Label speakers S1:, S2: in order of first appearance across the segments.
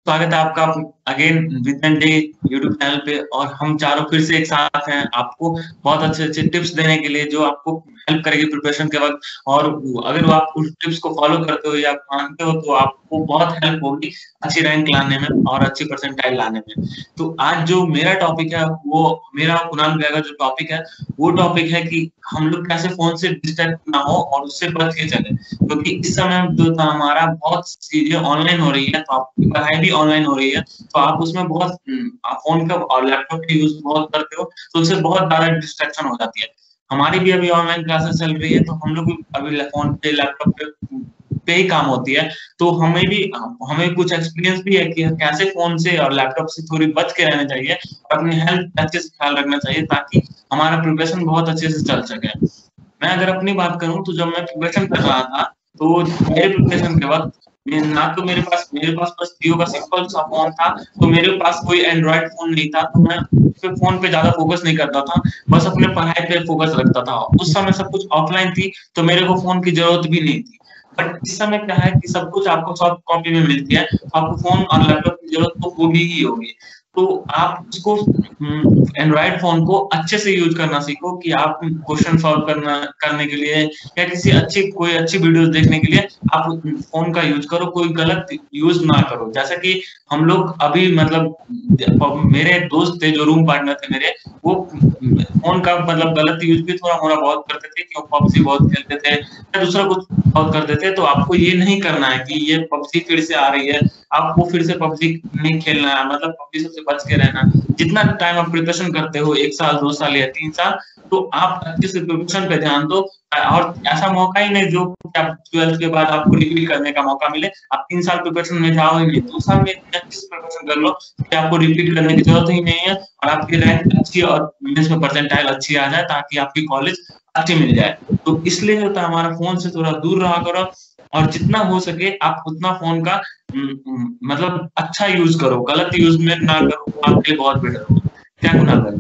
S1: स्वागत है आपका again vision day YouTube channel पे। और हम चारों फिर से एक साथ हैं आपको बहुत अच्छे-अच्छे टिप्स देने के लिए, जो आपको हेल्प करेगी प्रिपरेशन के वक़्त। और अगर आप उस टिप्स को फ़ॉलो करते हो या मानते हो तो आपको बहुत हेल्प होगी अच्छी रैंक लाने में और अच्छी परसेंटाइल लाने में। तो आज जो मेरा टॉपिक है वो मेरा कुणाल भैया का जो टॉपिक है वो टॉपिक है कि हम लोग कैसे फ़ोन से डिस्ट्रैक्ट ना हो और उससे बच के चलें। क्योंकि इस समय जो हमारा बहुत चीज़ें ऑनलाइन हो रही है, तो आपकी पढ़ाई भी ऑनलाइन हो रही है, तो आप उसमें बहुत आप फ़ोन का और लैपटॉप का यूज़ बहुत करते हो, तो उससे बहुत ज़्यादा डिस्ट्रैक्शन हो जाती है। हमारी भी अभी ऑनलाइन क्लासेस चल रही है, तो हम लोग भी अभी फ़ोन पे, लैपटॉप पे ही काम होती है। तो हमें कुछ एक्सपीरियंस भी है कि कैसे फ़ोन से और लैपटॉप से थोड़ी बच के रहना चाहिए और अपनी हेल्थ का अच्छे से ख्याल रखना चाहिए, ताकि हमारा प्रिपरेशन बहुत अच्छे से चल सके। मैं अगर अपनी बात करूँ तो जब मैं प्रिपरेशन कर रहा था, तो मेरे प्रिपरेशन के वक़्त ना तो मेरे पास बस जियो का सिंपल सा फ़ोन था, तो मेरे पास कोई एंड्रॉइड फ़ोन नहीं था, तो मैं फिर फ़ोन पे ज़्यादा फ़ोकस नहीं करता था, बस अपने पढ़ाई पे फ़ोकस रखता था। उस समय सब कुछ ऑफ़लाइन थी, तो मेरे को फ़ोन की ज़रूरत भी नहीं थी। बट इस समय क्या है कि सब कुछ आपको सॉफ्ट कॉपी में मिलती है, तो आपको फ़ोन और लैपटॉप की ज़रूरत तो होगी ही होगी। तो आप उसको एंड्रॉइड फ़ोन को अच्छे से यूज़ करना सीखो कि आप क्वेश्चन सॉल्व करने के लिए या किसी कोई अच्छी वीडियोज़ देखने के लिए आप फ़ोन का यूज़ करो, कोई गलत यूज़ ना करो। जैसे कि हम लोग अभी मेरे दोस्त थे जो रूम पार्टनर थे मेरे, वो फ़ोन का गलत यूज़ भी थोड़ा-मोड़ा बहुत करते थे कि वो पबजी बहुत खेलते थे या दूसरा कुछ बहुत करते थे। तो आपको ये नहीं करना है कि ये पबजी फिर से आ रही है, आपको फिर से पबजी नहीं खेलना है, पबजी से बच के रहना है। जितना टाइम आप प्रिपरेशन करते हो 1 साल, 2 साल या 3 साल, तो आप अच्छे से प्रिपरेशन पे ध्यान दो। और ऐसा मौका ही नहीं जो कि आप 12th के बाद आपको रिपीट करने का मौका मिले। आप 3 साल प्रिपरेशन में जाओ ही नहीं, 2 साल में इतनी अच्छे से प्रिपरेशन कर लो कि आपको रिपीट करने की ज़रूरत ही नहीं है और आपकी रैंक अच्छी और मेंस में परसेंटाइल अच्छी आ जाए, ताकि आपकी कॉलेज अच्छी मिल जाए। तो इसलिए होता है हमारा फ़ोन से थोड़ा दूर रहा करो और जितना हो सके आप उतना फ़ोन का अच्छा यूज़ करो, गलत यूज़ में ना करो, वो आपके लिए बहुत बेटर होगा। क्या कुणाल भाई?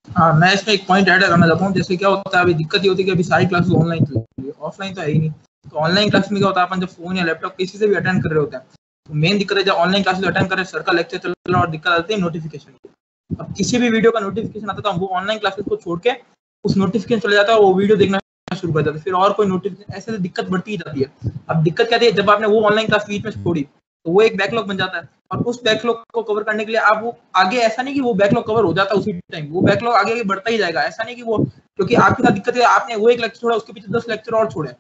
S2: हाँ, मैं इसमें एक पॉइंट ऐड करना चाहता हूँ। जैसे क्या होता है, अभी दिक्कत ये होती है कि अभी सारी क्लासेस ऑनलाइन चल रही है, ऑफलाइन तो है ही नहीं। तो ऑनलाइन क्लास में क्या होता है, अपन जब फोन या लैपटॉप किसी से भी अटेंड कर रहे होते हैं, तो मेन दिक्कत है जब ऑनलाइन क्लासेस अटेंड कर रहे हैं, सर का लेक्चर चल रहा है और दिक्कत आती है नोटिफिकेशन की। अब किसी भी वीडियो का नोटिफिकेशन आता था, वो ऑनलाइन क्लासेस को छोड़ के उस नोटिफिकेशन चले जाता है और वो वीडियो देखना शुरू कर जाता है, फिर और कोई नोटिफिकेशन, ऐसे दिक्कत बढ़ती ही जाती है। अब दिक्कत क्या थी, जब आपने वो ऑनलाइन क्लास बीच में छोड़ी, तो वो एक बैकलॉग बन जाता है और उस बैकलॉग को कवर करने के लिए आप वो आगे, ऐसा नहीं कि वो बैकलॉग कवर हो जाता उसी टाइम, वो बैकलॉग आगे बढ़ता ही जाएगा। ऐसा नहीं कि वो, क्योंकि आपके साथ दिक्कत है, आपने वो एक लेक्चर छोड़ा, उसके पीछे 10 लेक्चर और छोड़े,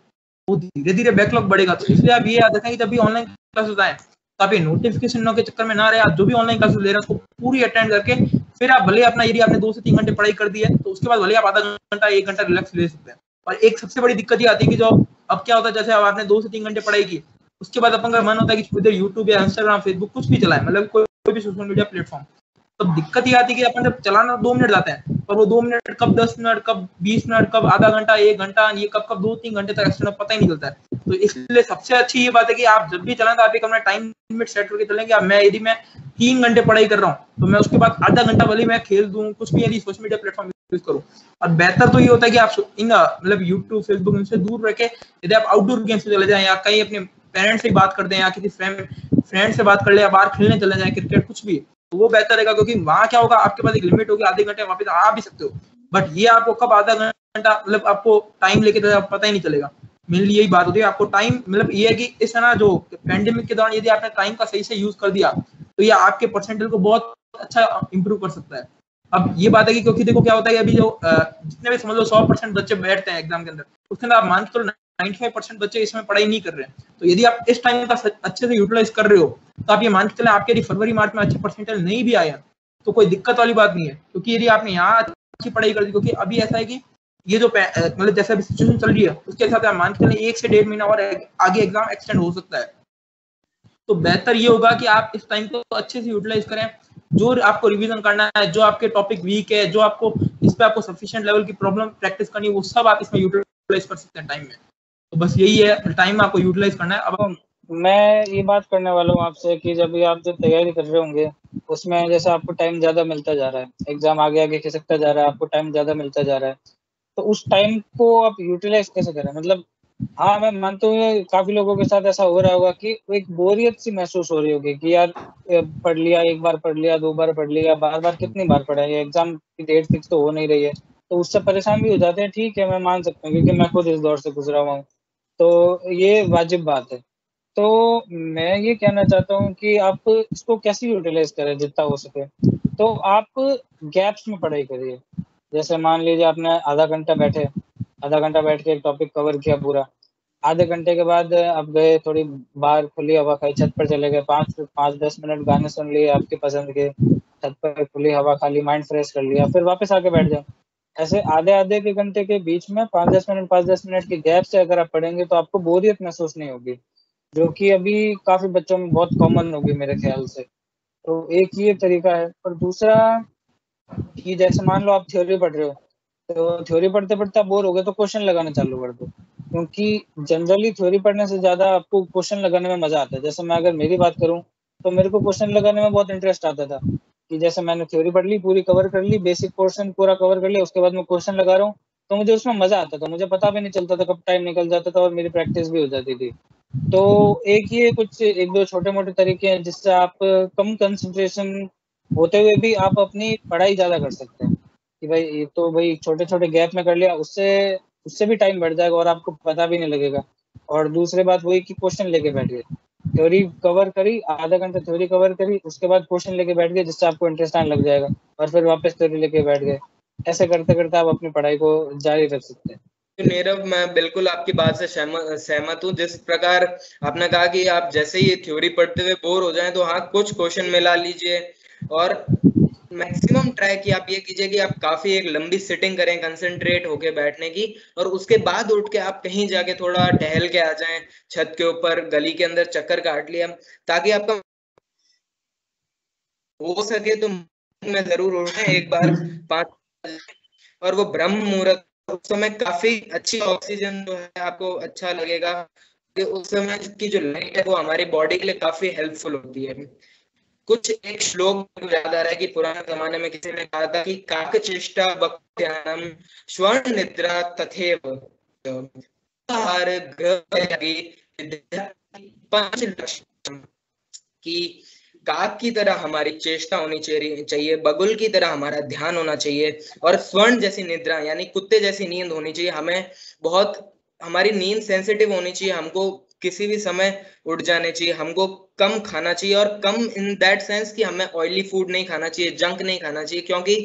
S2: वो धीरे धीरे बैकलॉग बढ़ेगा। तो इसलिए आप ये याद रखें कि जब भी ऑनलाइन क्लासेस आए, तो आप ये नोटिफिकेशन के चक्कर में ना रहे। आप जो भी ऑनलाइन क्लासेस ले रहे हैं उसको पूरी अटेंड करके फिर आप भले अपना, यदि आपने 2 से 3 घंटे पढ़ाई कर दी है, तो उसके बाद भले आप आधा घंटा 1 घंटा रिलैक्स ले सकते हैं। और एक सबसे बड़ी दिक्कत ये आती है कि जो अब क्या होता है, जैसे अब आपने 2 से 3 घंटे पढ़ाई की, उसके बाद अपन का मन होता है कि थोड़ी देर यूट्यूब या इंस्टाग्राम, फेसबुक कुछ भी चलाएं, मतलब कोई भी सोशल मीडिया प्लेटफॉर्म। तब दिक्कत ये आती है कि अपन जब चलाना 2 मिनट जाते हैं, पर वो 2 मिनट कब 10 मिनट, कब 20 मिनट, कब आधा घंटा, 1 घंटा, ये कब 2-3 घंटे तक एक्सटेंड पता ही नहीं चलता है। तो इसलिए सबसे अच्छी ये बात है कि आप जब भी चलाएं तो आप एक अपना टाइम लिमिट सेट करके चलेंगे। अब यदि मैं 3 घंटे पढ़ाई कर रहा हूँ, तो मैं उसके बाद आधा घंटा भले मैं खेल दूं, कुछ भी यदि सोशल मीडिया प्लेटफॉर्म यूज करूँ। और बेहतर तो ये होता है कि आप इन यूट्यूब, फेसबुक, इनसे दूर रखे, यदि आप आउटडोर गेम्स पे चले जाएं या कहीं अपने पेरेंट्स से बात कर दें या किसी फ्रेंड से बात कर ले या बाहर खेलने चले जाएं, क्रिकेट कुछ भी, तो वो बेहतर रहेगा। क्योंकि वहां क्या होगा, आपके पास एक लिमिट होगी, आधे घंटे वापस आ भी सकते हो, बट ये आपको कब आधा घंटा, आपको टाइम लेके तो पता ही नहीं चलेगा। मेनली यही बात होती है, आपको टाइम, ये है कि इस ना जो पेंडेमिक के दौरान यदि आपने टाइम का सही से यूज कर दिया, तो ये आपके परसेंटेज को बहुत अच्छा इंप्रूव कर सकता है। अब ये बात है कि क्योंकि देखो क्या होता है, अभी जो जितने भी समझ लो 100% बच्चे बैठते हैं एग्जाम के अंदर, उसके अंदर आप मान के चलो 95% बच्चे इसमें पढ़ाई नहीं कर रहे हैं। तो यदि आप इस टाइम का अच्छे से यूटिलाइज कर रहे हो, तो आप ये मान के चले आपके यदि फरवरी मार्च में अच्छे परसेंटेज नहीं भी आए, तो कोई दिक्कत वाली बात नहीं है। क्योंकि यदि आपने यहाँ अच्छी पढ़ाई कर दी, क्योंकि अभी ऐसा है कि ये जो जैसे अभी सिचुएशन चल रही है, उसके हिसाब से आप मान के चले 1 से 1.5 महीना और आगे एग्जाम एक्सटेंड हो सकता है। तो बेहतर ये होगा कि आप इस टाइम को अच्छे से यूटिलाइज करें। जो आपको रिवीजन करना है, जो आपके टॉपिक वीक है, जो आपको इस पे आपको सफिशिएंट लेवल की प्रॉब्लम प्रैक्टिस करनी है, वो सब आप इसमें यूटिलाइज कर सकते हैं टाइम में। तो बस यही है, टाइम आपको यूटिलाइज करना है। अब
S3: मैं ये बात करने वाला हूँ आपसे कि जब भी आप जो तैयारी कर रहे होंगे, उसमें जैसे आपको टाइम ज़्यादा मिलता जा रहा है, एग्जाम आगे आगे खिसकता जा रहा है, आपको टाइम ज़्यादा मिलता जा रहा है, तो उस टाइम को आप यूटिलाइज कैसे करें? मतलब हाँ मैं मानता हूँ ये काफी लोगों के साथ ऐसा हो रहा होगा कि एक बोरियत सी महसूस हो रही होगी कि यार पढ़ लिया, एक बार पढ़ लिया, 2 बार पढ़ लिया, बार बार कितनी बार पढ़ा है, एग्जाम की डेट फिक्स तो हो नहीं रही है, तो उससे परेशान भी हो जाते हैं। ठीक है, मैं मान सकता हूँ क्योंकि मैं खुद इस दौर से गुजरा हुआ हूँ, तो ये वाजिब बात है। तो मैं ये कहना चाहता हूँ कि आप इसको कैसे यूटिलाइज करें जितना हो सके। तो आप गैप्स में पढ़ाई करिए। जैसे मान लीजिए आपने आधा घंटा बैठे, आधा घंटा बैठ के एक टॉपिक कवर किया पूरा, आधे घंटे के बाद आप गए थोड़ी बाहर, खुली हवा खाई, छत पर चले गए, 5-10 मिनट गाने सुन लिए आपके पसंद के, छत पर खुली हवा खा ली, माइंड फ्रेश कर लिया, फिर वापस आके बैठ जाए। ऐसे आधे आधे के घंटे के बीच में 5-10 मिनट की गैप से अगर आप पढ़ेंगे तो आपको बोरियत महसूस नहीं होगी, जो कि अभी काफी बच्चों में बहुत कॉमन होगी मेरे ख्याल से। तो एक ये तरीका है। और दूसरा कि जैसे मान लो आप थ्योरी पढ़ रहे हो, तो थ्योरी पढ़ते पढ़ते आप बोर हो गए तो क्वेश्चन लगाना चालू कर दो, क्योंकि जनरली थ्योरी पढ़ने से ज्यादा आपको क्वेश्चन लगाने में मजा आता है। जैसे मैं अगर मेरी बात करूं तो मेरे को क्वेश्चन लगाने में बहुत इंटरेस्ट आता था कि जैसे मैंने थ्योरी पढ़ ली, पूरी कवर कर ली, बेसिक पोर्शन पूरा कवर कर लिया, उसके बाद मैं क्वेश्चन लगा रहा हूँ, तो मुझे उसमें मजा आता था, मुझे पता भी नहीं चलता था कब टाइम निकल जाता था और मेरी प्रैक्टिस भी हो जाती थी। तो एक ये कुछ एक दो छोटे मोटे तरीके हैं जिससे आप कम कंसंट्रेशन होते हुए भी आप अपनी पढ़ाई ज्यादा कर सकते हैं। कि भाई ये तो भाई छोटे छोटे गैप में कर लिया, उससे उससे भी टाइम बढ़ जाएगा और आपको पता भी नहीं लगेगा। और दूसरी बात वही कि क्वेश्चन लेके बैठ गए, थ्योरी कवर करी, आधा घंटा थ्योरी कवर करी, उसके बाद क्वेश्चन लेके बैठ गए जिससे आपको इंटरेस्ट आने लग जाएगा, और फिर वापस थ्योरी लेके बैठ गए। ऐसे करते करते आप अपनी पढ़ाई को जारी रख सकते हैं।
S4: नीरव, मैं बिल्कुल आपकी बात से सहमत हूँ। जिस प्रकार आपने कहा कि आप जैसे ही थ्योरी पढ़ते हुए बोर हो जाएं तो हाँ, कुछ क्वेश्चन मिला लीजिए, और मैक्सिमम ट्राई कि आप ये कीजिए कि आप काफी एक लंबी सिटिंग करें कंसंट्रेट होके बैठने की, और उसके बाद उठ के आप कहीं जाके थोड़ा टहल के आ जाएं, छत के ऊपर, गली के अंदर चक्कर काट लिया, ताकि आपका हो सके तो में जरूर उठें एक बार 5। और वो ब्रह्म मुहूर्त, उस समय काफी अच्छी ऑक्सीजन जो है आपको अच्छा लगेगा, कि उस समय की जो लाइट है वो हमारी बॉडी के लिए काफी हेल्पफुल होती है। कुछ एक श्लोक मुझे याद आ रहा है कि पुराने जमाने में किसी ने कहा था कि काक चेष्टा वक्त्यानम स्वर्ण निद्रा तथैव आहार ग्रह पंच लक्षण, कि काक की तरह हमारी चेष्टा होनी चाहिए, बगुल की तरह हमारा ध्यान होना चाहिए, और स्वर्ण जैसी निद्रा यानी कुत्ते जैसी नींद होनी चाहिए। हमें बहुत, हमारी नींद सेंसिटिव होनी चाहिए, हमको किसी भी समय उठ जाने चाहिए, हमको कम खाना चाहिए, और कम इन दैट सेंस कि हमें ऑयली फूड नहीं खाना चाहिए, जंक नहीं खाना चाहिए, क्योंकि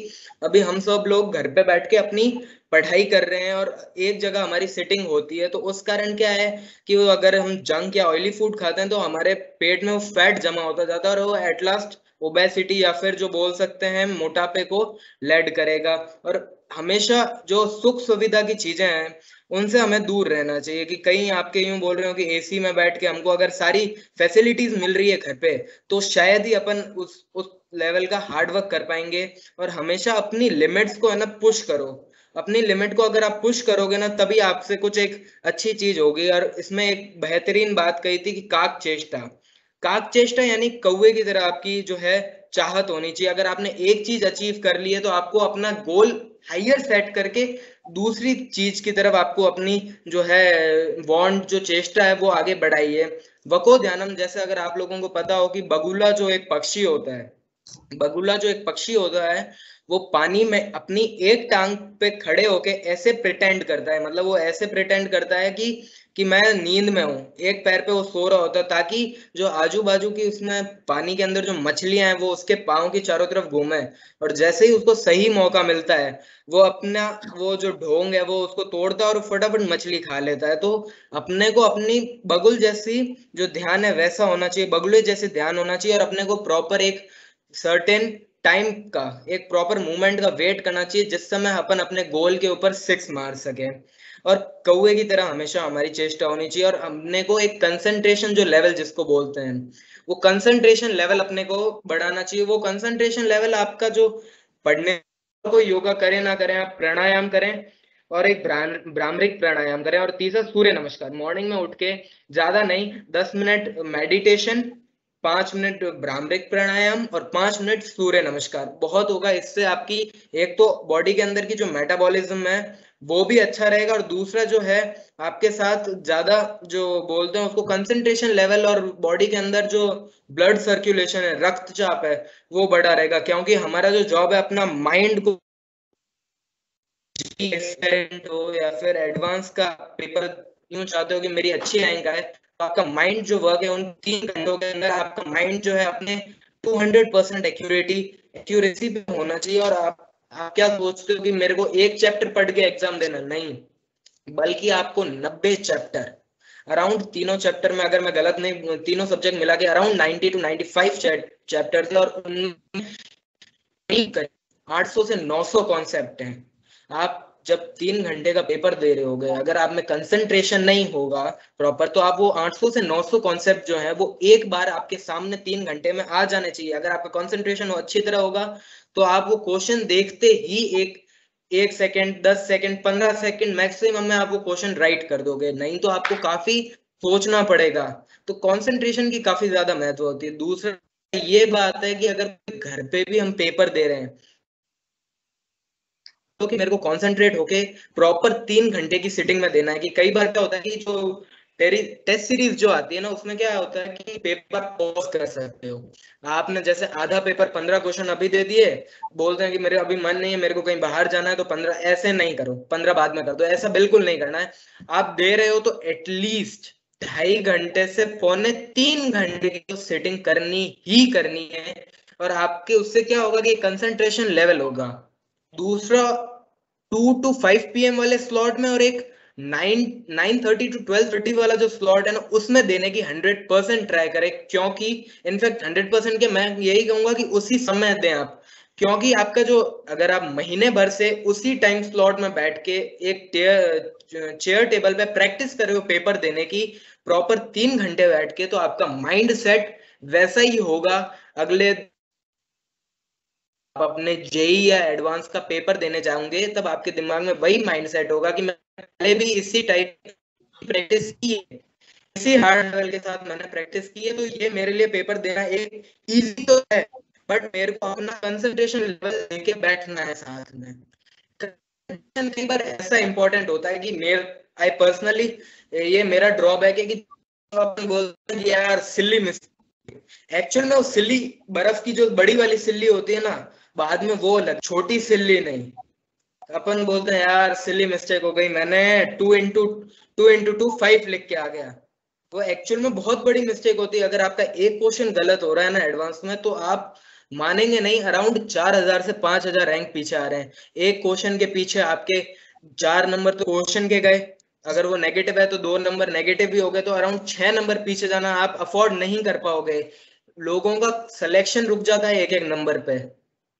S4: अभी हम सब लोग घर पे बैठ के अपनी पढ़ाई कर रहे हैं और एक जगह हमारी सिटिंग होती है, तो उस कारण क्या है कि वो अगर हम जंक या ऑयली फूड खाते हैं तो हमारे पेट में वो फैट जमा होता जाता है, और वो एट लास्ट ओबेसिटी या फिर जो बोल सकते हैं मोटापे को लेड करेगा। और हमेशा जो सुख सुविधा की चीजें हैं उनसे हमें दूर रहना चाहिए, कि कहीं आपके यूं बोल रहे हो कि एसी में बैठ के हमको अगर सारी फैसिलिटीज मिल रही है घर पे, तो शायद ही अपन उस लेवल का हार्ड वर्क कर पाएंगे। और हमेशा अपनी लिमिट्स को है ना पुश करो, अपनी लिमिट को अगर आप पुश करोगे ना, तभी आपसे कुछ एक अच्छी चीज होगी। और इसमें एक बेहतरीन बात कही थी कि काक चेष्टा, काक चेष्टा यानी कौवे की तरह आपकी जो है चाहत होनी चाहिए। अगर आपने एक चीज अचीव कर ली है तो आपको अपना गोल हाइयर सेट करके दूसरी चीज की तरफ आपको अपनी जो है वांट, जो चेष्टा है वो आगे बढ़ाइए। वको ध्यानम, जैसे अगर आप लोगों को पता हो कि बगुला जो एक पक्षी होता है, बगुला जो एक पक्षी होता है, वो पानी में अपनी एक टांग पे खड़े होके ऐसे प्रिटेंड करता है, मतलब वो ऐसे प्रिटेंड करता है कि मैं नींद में हूँ, एक पैर पे वो सो रहा होता है, ताकि जो आजू बाजू की उसमें पानी के अंदर जो मछलियां हैं वो उसके पाँव की चारों तरफ घूमे, और जैसे ही उसको सही मौका मिलता है वो अपना वो जो ढोंग है वो उसको तोड़ता है और फटाफट मछली खा लेता है। तो अपने को अपनी बगुल जैसी जो ध्यान है वैसा होना चाहिए, बगुले जैसे ध्यान होना चाहिए, और अपने को प्रॉपर एक सर्टेन टाइम का, एक प्रॉपर मूवमेंट का वेट करना चाहिए, जिस समय अपन अपने गोल के ऊपर 6 मार सके। और कौवे की तरह हमेशा हमारी चेष्टा होनी चाहिए, और हमने को एक कंसंट्रेशन जो लेवल जिसको बोलते हैं, वो कंसंट्रेशन लेवल अपने को बढ़ाना चाहिए। वो कंसंट्रेशन लेवल आपका जो पढ़ने को, योगा करें ना करें, आप प्राणायाम करें, और एक भ्रामरिक प्राणायाम करें, और तीसरा सूर्य नमस्कार, मॉर्निंग में उठ के ज्यादा नहीं 10 मिनट मेडिटेशन, 5 मिनट भ्रामरिक प्राणायाम और 5 मिनट सूर्य नमस्कार बहुत होगा। इससे आपकी एक तो बॉडी के अंदर की जो मेटाबॉलिज्म है वो भी अच्छा रहेगा। और दूसरा जो है आपके साथ ज्यादा जो बोलते हैं उसको कंसंट्रेशन लेवल और बॉडी के अंदर जो ब्लड सर्कुलेशन है, रक्तचाप है, वो बढ़ा रहेगा। क्योंकि हमारा जो जॉब है अपना माइंड को एक्सपेरिमेंट हो या फिर एडवांस का पेपर यूं चाहते हो कि मेरी अच्छी रैंक आए, तो आपका माइंड जो वर्क है उन 3 घंटों के अंदर आपका माइंड जो है अपने 200% एक्यूरेसी पे होना चाहिए। और आप क्या सोचते हो कि मेरे को एक चैप्टर पढ़ के एग्जाम देना, नहीं, बल्कि आपको 90 चैप्टर अराउंड, तीनों चैप्टर में अगर मैं गलत नहीं, तीनों सब्जेक्ट मिला के अराउंड 90 to 95 चैप्टर थे, और उनमें 800 से 900 कॉन्सेप्ट हैं। आप जब 3 घंटे का पेपर दे रहे होगे, अगर आप में कंसंट्रेशन नहीं होगा प्रॉपर, तो आप वो 800 से 900 कॉन्सेप्ट जो है वो एक बार आपके सामने 3 घंटे में आ जाने चाहिए। अगर आपका कंसंट्रेशन अच्छी तरह होगा तो आप वो क्वेश्चन देखते ही एक सेकंड, 10 सेकंड, 15 सेकंड मैक्सिमम में आप वो क्वेश्चन राइट कर दोगे। नहीं तो आपको काफी सोचना पड़ेगा। तो कंसंट्रेशन की काफी ज्यादा महत्व होती है। दूसरा ये बात है कि अगर घर पे भी हम पेपर दे रहे हैं तो कि मेरे को कंसंट्रेट होके प्रॉपर 3 घंटे की सिटिंग में देना है। कि कई बार क्या होता है कि जो तेरी टेस्ट सीरीज जो आती है ना, उसमें क्या होता है कि पेपर पॉज कर सकते हो। आपने जैसे आधा पेपर 15 क्वेश्चन अभी दे दिए, बोलते हैं कि मेरे अभी मन नहीं है, मेरे को कहीं बाहर जाना है, तो 15, ऐसे नहीं करो, 15 बाद में कर दो, ऐसा बिल्कुल नहीं करना है। आप दे रहे हो तो एटलीस्ट 2.5 घंटे से 2.75 घंटे की तो सेटिंग करनी ही करनी है। और आपके उससे क्या होगा कि कंसंट्रेशन लेवल होगा। दूसरा 2 to 5 PM वाले स्लॉट में और एक 9:30 to 12:30 वाला जो स्लॉट है ना, उसमें देने की 100% ट्राई करें। क्योंकि इनफैक्ट 100% के मैं यही कहूंगा कि उसी समय दें आप। क्योंकि आपका जो, अगर आप महीने भर से उसी टाइम स्लॉट में बैठ के एक चेयर टेबल पे प्रैक्टिस कर रहे हो पेपर देने की प्रॉपर 3 घंटे बैठ के, तो आपका माइंड सेट वैसा ही होगा। अगले आप अपने जेई या एडवांस का पेपर देने जाओगे तब आपके दिमाग में वही माइंडसेट होगा कि मैं पहले भी इसी टाइप की प्रैक्टिस की है, इसी हार्ड लेवल के साथ मैंने प्रैक्टिस की है, तो ये मेरे लिए पेपर देना एक इजी तो है, बट मेरे को अपना कंसंट्रेशन लेवल लेके बैठना है साथ में। कई बार ऐसा इंपॉर्टेंट होता है कि मेरे, आई पर्सनली, ये मेरा ड्रॉबैक है कि अपन बोलते हैं यार सिली मिस्टेक, एक्चुअल में वो सिल्ली बर्फ की जो बड़ी वाली सिल्ली होती है ना, बाद में वो अलग, छोटी सिल्ली नहीं। अपन बोलते हैं यार सिल्ली मिस्टेक हो गई, मैंने 2 into 2 5 लिख के आ गया। वो एक्चुअल में बहुत बड़ी मिस्टेक होती है। अगर आपका एक क्वेश्चन गलत हो रहा है ना एडवांस में, तो आप मानेंगे नहीं, अराउंड 4000 से 5000 रैंक पीछे आ रहे हैं। एक क्वेश्चन के पीछे आपके 4 नंबर तो क्वेश्चन के गए, अगर वो नेगेटिव है तो 2 नंबर नेगेटिव भी हो गए, तो अराउंड 6 नंबर पीछे जाना आप अफोर्ड नहीं कर पाओगे। लोगों का सिलेक्शन रुक जाता है एक एक नंबर पे।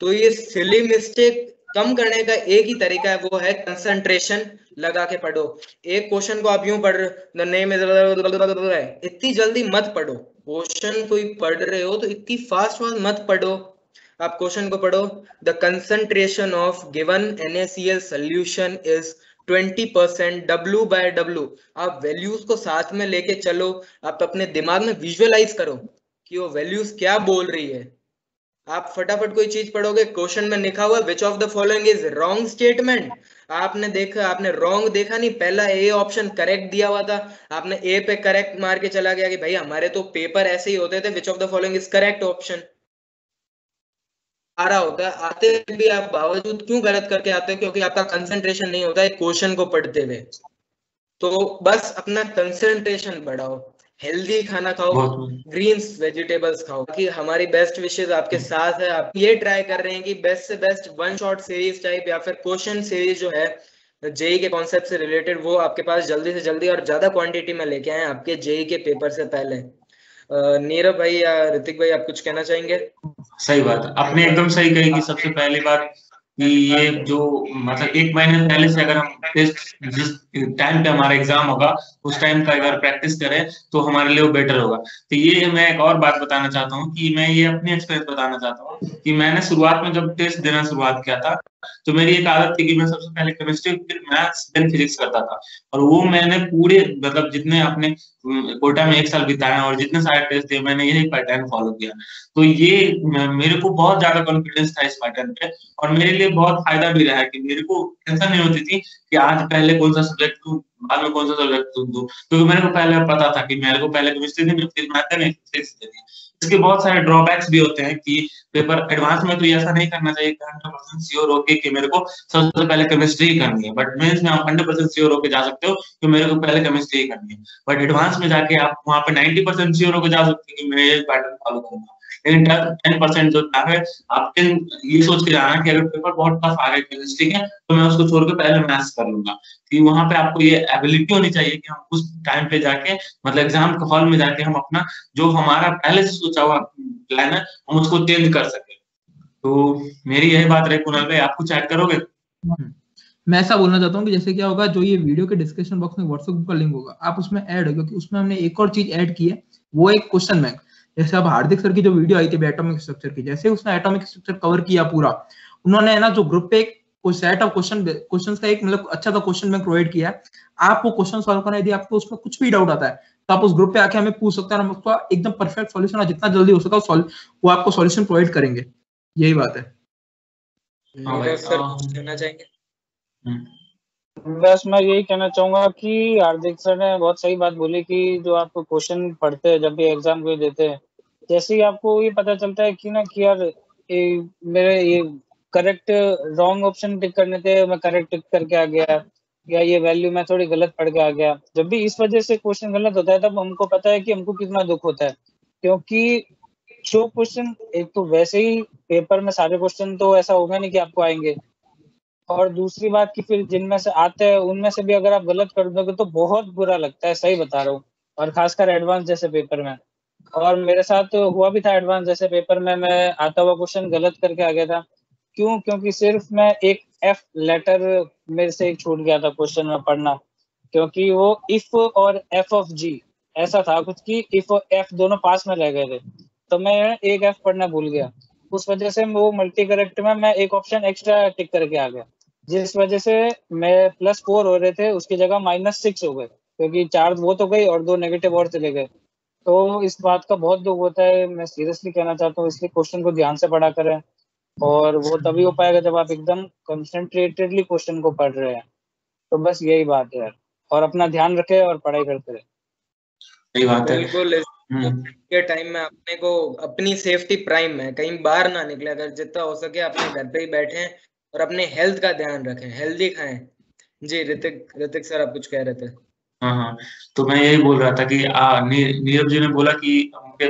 S4: तो ये सिली मिस्टेक कम करने का एक ही तरीका है, वो है कंसंट्रेशन लगा के पढ़ो। एक क्वेश्चन को आप यूं पढ़ रहे, नेम इज, इतनी जल्दी मत पढ़ो। क्वेश्चन कोई पढ़ रहे हो तो इतनी फास्ट मत पढ़ो। आप क्वेश्चन को पढ़ो, the concentration of given NaCl solution is 20% W/W। आप वैल्यूज को साथ में लेके चलो, आप अपने दिमाग में विजुअलाइज करो कि वो वैल्यूज क्या बोल रही है। आप फटाफट कोई चीज पढ़ोगे, क्वेश्चन में लिखा हुआ विच of the following is wrong statement, आपने देखा, आपने रॉन्ग देखा नहीं, पहला ए ऑप्शन करेक्ट दिया हुआ था, आपने ए पे करेक्ट मार के चला गया कि भाई हमारे तो पेपर ऐसे ही होते थे, which of the following is correct option आ रहा होता है। आते भी आप बावजूद क्यों गलत करके आते हो? क्योंकि आपका कंसंट्रेशन नहीं होता है क्वेश्चन को पढ़ते हुए। तो बस अपना कंसंट्रेशन बढ़ाओ, हेल्दी खाना खाओ, ग्रीन्स वेजिटेबल्स खाओ। कि हमारी बेस्ट विशेस आपके साथ है। आप ये ट्राई कर रहे हैं कि बेस्ट से best one shot series type या फिर क्वेश्चन सीरीज जो है जेई के कॉन्सेप्ट से रिलेटेड, वो आपके पास जल्दी से जल्दी और ज्यादा क्वांटिटी में लेके आए आपके जेई के पेपर से पहले। नीरव भाई या ऋतिक भाई, आप कुछ कहना चाहेंगे?
S1: सही बात, आपने एकदम सही कही कि सबसे पहली बात कि ये जो मतलब 1 महीने पहले से अगर हम टेस्ट, जिस टाइम पे हमारा एग्जाम होगा उस टाइम का अगर प्रैक्टिस करें तो हमारे लिए वो बेटर होगा। तो ये मैं एक और बात बताना चाहता हूँ कि मैं ये अपनी एक्सपीरियंस बताना चाहता हूँ कि मैंने शुरुआत में जब टेस्ट देना शुरुआत किया था, तो मेरी एक आदत थी कि मैं सबसे पहले केमिस्ट्री, फिर मैथ्स, देन फिजिक्स करता था। और वो मैंने पूरे मतलब जितने अपने कोटा में 1 साल बिताया और जितने सारे टेस्ट दिए, मैंने यही पैटर्न फॉलो किया। तो ये मेरे को बहुत ज्यादा कॉन्फिडेंस था इस पैटर्न पे, और मेरे लिए बहुत फायदा भी रहा है कि मेरे को टेंशन नहीं होती थी कि आज पहले कौन सा सब्जेक्ट दूं, बाद में कौन सा सब्जेक्ट दूं, क्योंकि मेरे को पहले पता था कि मेरे को पहले केमिस्ट्री देनी, फिर मैथ देनी, फिजिक्स देनी। इसके बहुत सारे ड्रॉबैक्स भी होते हैं कि पेपर एडवांस में तो ऐसा नहीं करना चाहिए कि 100% श्योर होके कि मेरे को सबसे पहले केमिस्ट्री ही करनी है, बट मेंस में आप 100% श्योर होके जा सकते हो कि मेरे को पहले केमिस्ट्री ही करनी है। बट एडवांस में जाके आप वहां पे 90% श्योर होके जा सकते हो कि मैं ये पैटर्न फॉलो करूंगा। लेकिन 10% जो है, आप ये सोच के जाना कि अगर पेपर बहुत टफ आ गया केमिस्ट्री के, तो मैं उसको छोड़ के पहले मैथ्स कर लूंगा। कि वहां पे आपको ये एबिलिटी होनी चाहिए कि हम उस टाइम पे जाके, मतलब एग्जाम हॉल में जाके, हम अपना जो हमारा पहले से सोचा हुआ प्लान है, हम उसको चेंज कर सके। तो मेरी यही बात रही। कुणाल भाई, आप कुछ ऐड करोगे?
S2: मैं ऐसा बोलना चाहता हूँ कि जैसे क्या होगा, जो ये वीडियो के डिस्क्रिप्शन बॉक्स में व्हाट्सएप ग्रुप का लिंक होगा, आप उसमें ऐड हो, क्योंकि उसमें हमने एक और चीज ऐड की है, वो एक क्वेश्चन बैंक। जैसे अब हार्दिक सर की जो वीडियो आई थी एटॉमिक स्ट्रक्चर की, जैसे उसने एटॉमिक स्ट्रक्चर कवर किया पूरा, उन्होंने है ना जो ग्रुप पे एक सेट ऑफ क्वेश्चन का एक मतलब अच्छा सा क्वेश्चन बैंक प्रोवाइड किया है। आप वो क्वेश्चन सॉल्व करना, यदि आपको उसमें कुछ भी डाउट आता है तो आप उस ग्रुप पे आके हमें पूछ सकते हैं, हम उसका एकदम परफेक्ट सॉल्यूशन, जितना जल्दी हो सका वो आपको सॉल्यूशन प्रोवाइड करेंगे। यही बात है।
S4: सर कुछ कहना चाहेंगे?
S3: बस मैं यही कहना चाहूंगा कि हार्दिक सर ने बहुत सही बात बोली कि जो आप क्वेश्चन पढ़ते हैं जब भी एग्जाम को देते हैं, जैसे ही आपको ये पता चलता है कि ना कि यार मेरे ये करेक्ट रॉन्ग ऑप्शन टिक करने थे, मैं करेक्ट टिक करके आ गया, या ये वैल्यू मैं थोड़ी गलत पढ़ के आ गया, जब भी इस वजह से क्वेश्चन गलत होता है तब हमको पता है कि हमको कितना दुख होता है। क्योंकि जो क्वेश्चन, एक तो वैसे ही पेपर में सारे क्वेश्चन तो ऐसा होगा नहीं कि आपको आएंगे, और दूसरी बात कि फिर जिनमें से आते हैं उनमें से भी अगर आप गलत कर दोगे तो बहुत बुरा लगता है, सही बता रहा हूँ। और खासकर एडवांस जैसे पेपर में, और मेरे साथ तो हुआ भी था एडवांस जैसे पेपर में, मैं आता हुआ क्वेश्चन गलत करके आ गया था। क्यों? क्योंकि सिर्फ मैं एक एफ लेटर मेरे से एक छूट गया था क्वेश्चन में पढ़ना, क्योंकि वो इफ और एफ ऑफ जी ऐसा था कुछ कि इफ और एफ दोनों पास में रह गए थे, तो मैं एक एफ पढ़ना भूल गया। उस वजह से वो मल्टी करेक्ट में मैं एक ऑप्शन एक्स्ट्रा टिक करके आ गया, जिस वजह से मैं +4 हो रहे थे उसकी जगह -6 हो गए, क्योंकि 4 वो तो गई और 2 नेगेटिव और चले गए। तो इस बात का बहुत दुख होता है। मैं सीरियसली कहना चाहता हूँ, इसलिए क्वेश्चन को ध्यान से पढ़ा करें, और वो तभी हो पाएगा जब आप एकदम कंसंट्रेटेडली क्वेश्चन को पढ़ रहे हैं। तो बस यही बात है, और अपना ध्यान रखें और पढ़ाई करते रहे।
S1: सही बात है।
S4: बिल्कुल। के टाइम में अपने को अपनी सेफ्टी प्राइम है, कहीं बाहर ना निकले, अगर जितना हो सके अपने घर पे ही बैठे और अपने हेल्थ का ध्यान रखें, हेल्दी खाएं। जी ऋतिक सर, आप कुछ कह रहे थे?
S1: हाँ, तो मैं यही बोल रहा था कि नीरव जी ने बोला कि उनके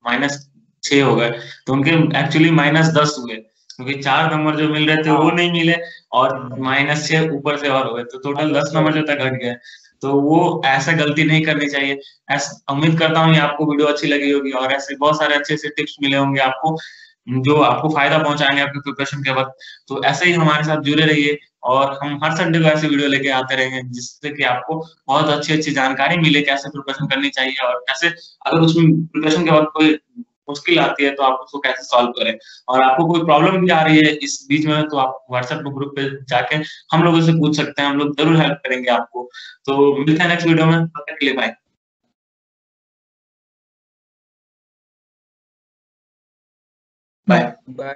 S1: -6 हो गए, तो उनके एक्चुअली -10 हुए, क्योंकि 4 नंबर जो मिल रहे थे वो नहीं मिले, और -6 ऊपर से और हो गए, तो टोटल 10 नंबर जो तक घट गए। तो वो ऐसा गलती नहीं करनी चाहिए। उम्मीद करता हूँ ये आपको वीडियो अच्छी लगी होगी, और ऐसे बहुत सारे अच्छे टिप्स मिले होंगे आपको, जो आपको फायदा पहुंचाएंगे आपके प्रिपरेशन के वक्त। तो ऐसे ही हमारे साथ जुड़े रहिए, और हम हर संडे को ऐसे वीडियो लेके आते रहेंगे, जिससे कि आपको बहुत अच्छी जानकारी मिले, कैसे प्रिपरेशन करनी चाहिए, और कैसे अगर उसमें प्रिपरेशन के वक्त कोई मुश्किल आती है तो आप उसको कैसे सॉल्व करें। और आपको कोई प्रॉब्लम भी आ रही है इस बीच में, तो आप व्हाट्सएप ग्रुप पे जाके हम लोगों से पूछ सकते हैं, हम लोग जरूर हेल्प करेंगे आपको। तो मिलते हैं नेक्स्ट वीडियो में, तब तक के लिए बाय बाय।
S4: बाय।